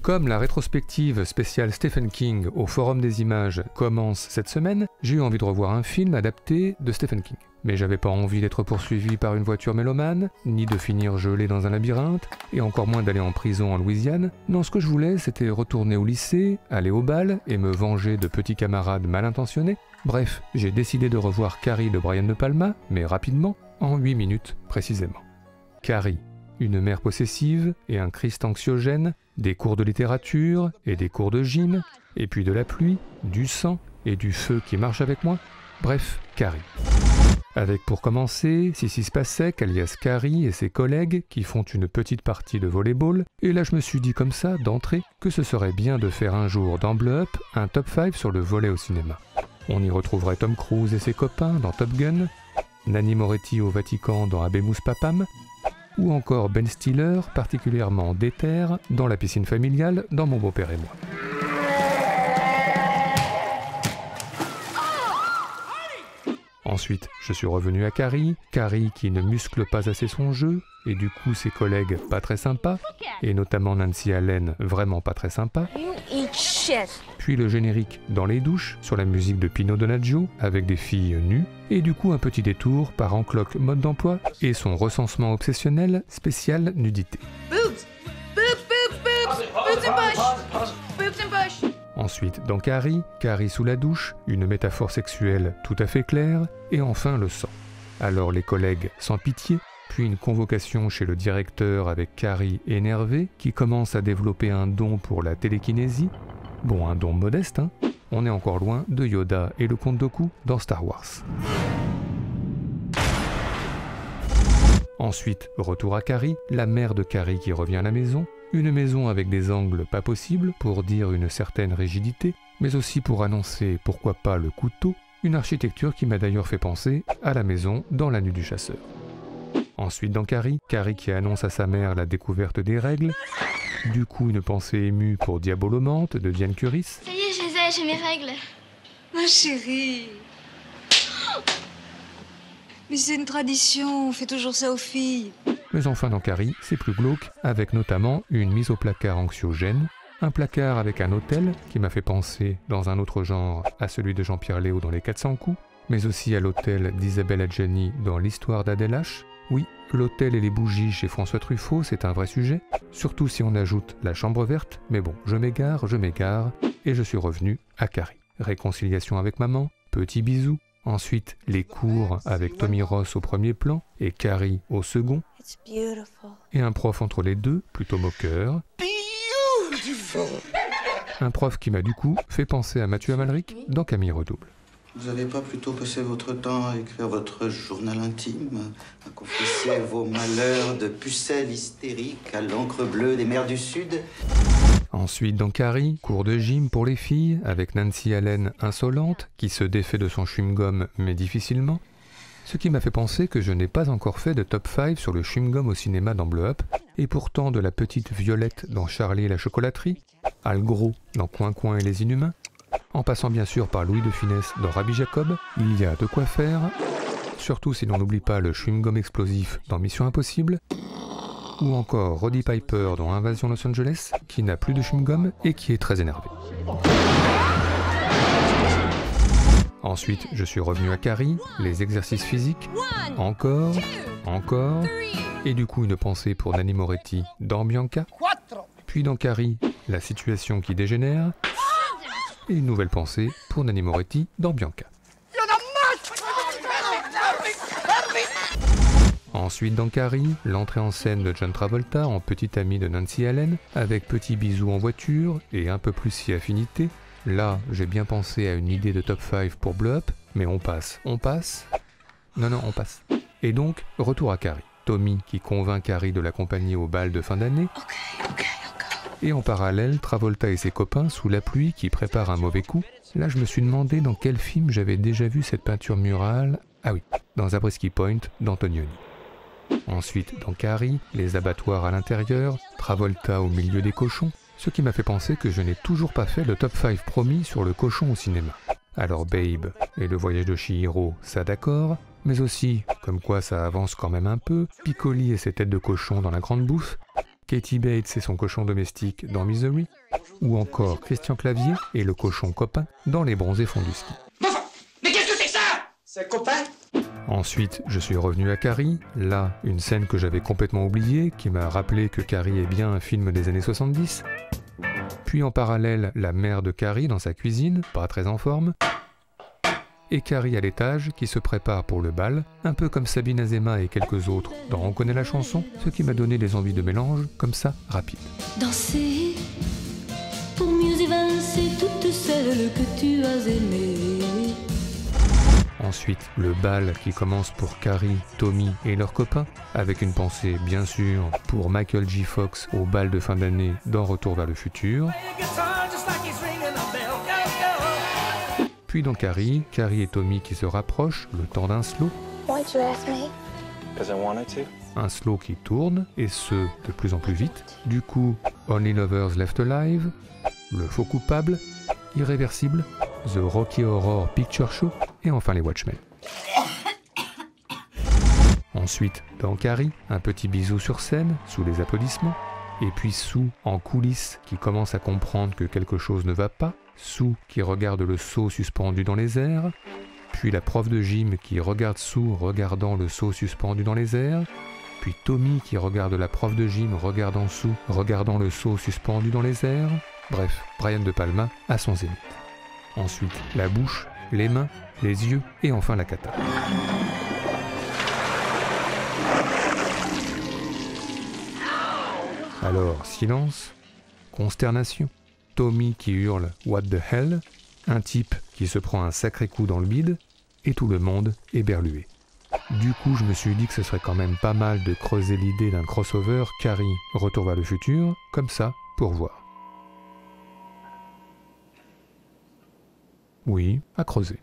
Comme la rétrospective spéciale Stephen King au Forum des Images commence cette semaine, j'ai eu envie de revoir un film adapté de Stephen King. Mais j'avais pas envie d'être poursuivi par une voiture mélomane, ni de finir gelé dans un labyrinthe, et encore moins d'aller en prison en Louisiane. Non, ce que je voulais, c'était retourner au lycée, aller au bal et me venger de petits camarades mal intentionnés. Bref, j'ai décidé de revoir Carrie de Brian De Palma, mais rapidement, en 8 minutes précisément. Carrie, une mère possessive et un Christ anxiogène, des cours de littérature et des cours de gym, et puis de la pluie, du sang et du feu qui marche avec moi. Bref, Carrie. Avec pour commencer Sissy Spacek alias Carrie et ses collègues qui font une petite partie de volleyball, et là je me suis dit comme ça, d'entrée, que ce serait bien de faire un jour dans Blow Up un top 5 sur le volley au cinéma. On y retrouverait Tom Cruise et ses copains dans Top Gun, Nanni Moretti au Vatican dans Habemus Papam, ou encore Ben Stiller, particulièrement déter, dans la piscine familiale dans Mon beau-père et moi. Ensuite, je suis revenu à Carrie qui ne muscle pas assez son jeu, et du coup ses collègues pas très sympas, et notamment Nancy Allen vraiment pas très sympa. Puis le générique dans les douches, sur la musique de Pino Donaggio, avec des filles nues, et du coup un petit détour par Encloque mode d'emploi, et son recensement obsessionnel spécial nudité. Boobs! Boobs, boobs, boobs! Boobs and bush! Boobs and bush! Ensuite, dans Carrie sous la douche, une métaphore sexuelle tout à fait claire, et enfin le sang. Alors les collègues sans pitié, puis une convocation chez le directeur avec Carrie énervée, qui commence à développer un don pour la télékinésie. Bon, un don modeste, hein. On est encore loin de Yoda et le comte Dooku dans Star Wars. Ensuite, retour à Carrie, la mère de Carrie qui revient à la maison, une maison avec des angles pas possibles pour dire une certaine rigidité, mais aussi pour annoncer pourquoi pas le couteau, une architecture qui m'a d'ailleurs fait penser à la maison dans La Nuit du Chasseur. Ensuite dans Carrie qui annonce à sa mère la découverte des règles, du coup une pensée émue pour Diabolomante de Diane Curis. Ça y est, j'ai mes règles. Ma chérie. Mais c'est une tradition, on fait toujours ça aux filles. Mais enfin dans Carrie, c'est plus glauque, avec notamment une mise au placard anxiogène, un placard avec un hôtel qui m'a fait penser, dans un autre genre, à celui de Jean-Pierre Léaud dans Les 400 coups, mais aussi à l'hôtel d'Isabelle Adjani dans L'Histoire d'Adèle H. Oui, l'hôtel et les bougies chez François Truffaut, c'est un vrai sujet, surtout si on ajoute la chambre verte, mais bon, je m'égare, et je suis revenu à Carrie. Réconciliation avec maman, petit bisou, ensuite les cours avec Tommy Ross au premier plan et Carrie au second, et un prof entre les deux, plutôt moqueur, un prof qui m'a du coup fait penser à Mathieu Amalric dans Camille Redouble. Vous n'avez pas plutôt passé votre temps à écrire votre journal intime, à confesser vos malheurs de pucelle hystérique à l'encre bleue des mers du Sud? Ensuite, dans Carrie, cours de gym pour les filles, avec Nancy Allen insolente, qui se défait de son chewing-gum mais difficilement, ce qui m'a fait penser que je n'ai pas encore fait de top 5 sur le chewing-gum au cinéma dans Blow Up, et pourtant de la petite Violette dans Charlie et la chocolaterie, Al Gros dans Coin Coin et les Inhumains, en passant bien sûr par Louis de Funès dans Rabbi Jacob, il y a de quoi faire, surtout si l'on n'oublie pas le chewing-gum explosif dans Mission Impossible, ou encore Roddy Piper dans Invasion Los Angeles, qui n'a plus de chewing-gum et qui est très énervé. Ensuite, je suis revenu à Carrie, les exercices physiques, encore, et du coup une pensée pour Nanni Moretti dans Bianca, puis dans Carrie, la situation qui dégénère, et une nouvelle pensée pour Nanni Moretti dans Bianca. Ensuite dans Carrie, l'entrée en scène de John Travolta en petit ami de Nancy Allen, avec petit bisou en voiture et un peu plus si affinité. Là, j'ai bien pensé à une idée de top 5 pour Blow Up, mais on passe. Non, on passe. Et donc, retour à Carrie. Tommy qui convainc Carrie de l'accompagner au bal de fin d'année. Et en parallèle, Travolta et ses copains sous la pluie qui préparent un mauvais coup. Là, je me suis demandé dans quel film j'avais déjà vu cette peinture murale. Ah oui, dans Zabriskie Point d'Antonioni. Ensuite, dans Carrie, les abattoirs à l'intérieur, Travolta au milieu des cochons, ce qui m'a fait penser que je n'ai toujours pas fait le top 5 promis sur le cochon au cinéma. Alors Babe et le voyage de Chihiro, ça d'accord, mais aussi, comme quoi ça avance quand même un peu, Piccoli et ses têtes de cochon dans la grande bouffe, Katie Bates et son cochon domestique dans Misery, ou encore Christian Clavier et le cochon copain dans Les Bronzés font du ski. Mais qu'est-ce que c'est que ça? C'est copain? Ensuite, je suis revenu à Carrie, là, une scène que j'avais complètement oubliée, qui m'a rappelé que Carrie est bien un film des années 70. Puis en parallèle, la mère de Carrie dans sa cuisine, pas très en forme. Et Carrie à l'étage, qui se prépare pour le bal, un peu comme Sabine Azema et quelques autres dont on connaît la chanson, ce qui m'a donné des envies de mélange, comme ça, rapide. Danser, pour mieux évincer toutes celles que tu as aimées. Ensuite, le bal qui commence pour Carrie, Tommy et leurs copains, avec une pensée bien sûr pour Michael J. Fox au bal de fin d'année dans Retour vers le futur. Puis dans Carrie et Tommy qui se rapprochent, le temps d'un slow. Un slow qui tourne, et ce, de plus en plus vite. Du coup, Only Lovers Left Alive, Le Faux Coupable, Irréversible, The Rocky Horror Picture Show, et enfin les Watchmen. Ensuite, dans Carrie, un petit bisou sur scène, sous les applaudissements, et puis Sue en coulisses qui commence à comprendre que quelque chose ne va pas, Sue qui regarde le seau suspendu dans les airs, puis la prof de gym qui regarde Sue regardant le seau suspendu dans les airs, puis Tommy qui regarde la prof de gym regardant Sue regardant le seau suspendu dans les airs, bref, Brian De Palma à son zénith. Ensuite, la bouche, les mains, les yeux et enfin la cata. Alors, silence, consternation, Tommy qui hurle « What the hell ?» un type qui se prend un sacré coup dans le bide, et tout le monde éberlué. Du coup, je me suis dit que ce serait quand même pas mal de creuser l'idée d'un crossover Carrie, Retour vers le futur, comme ça, pour voir. Oui, à creuser.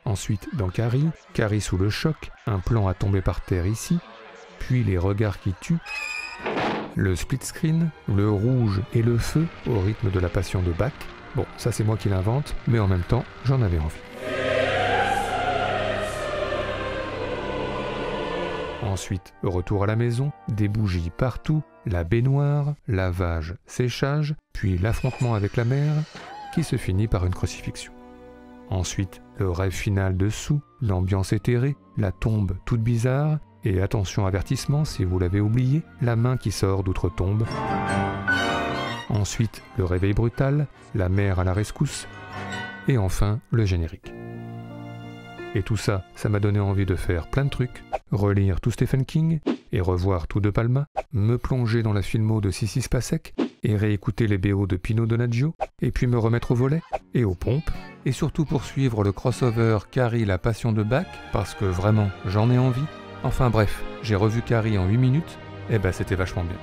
Ensuite, dans Carrie sous le choc, un plan à tomber par terre ici, puis les regards qui tuent, le split screen, le rouge et le feu au rythme de la Passion de Bach. Bon, ça c'est moi qui l'invente, mais en même temps, j'en avais envie. Ensuite, retour à la maison, des bougies partout, la baignoire, lavage, séchage, puis l'affrontement avec la mère, qui se finit par une crucifixion. Ensuite, le rêve final de Sue, l'ambiance éthérée, la tombe toute bizarre, et attention avertissement si vous l'avez oublié, la main qui sort d'outre-tombe. Ensuite, le réveil brutal, la mère à la rescousse, et enfin, le générique. Et tout ça, ça m'a donné envie de faire plein de trucs, relire tout Stephen King, et revoir tout De Palma, me plonger dans la filmo de Sissi Spacek, et réécouter les BO de Pino Donaggio, et puis me remettre au volet, et aux pompes, et surtout poursuivre le crossover Carrie la Passion de Bach, parce que vraiment, j'en ai envie. Enfin bref, j'ai revu Carrie en 8 minutes, et ben c'était vachement bien.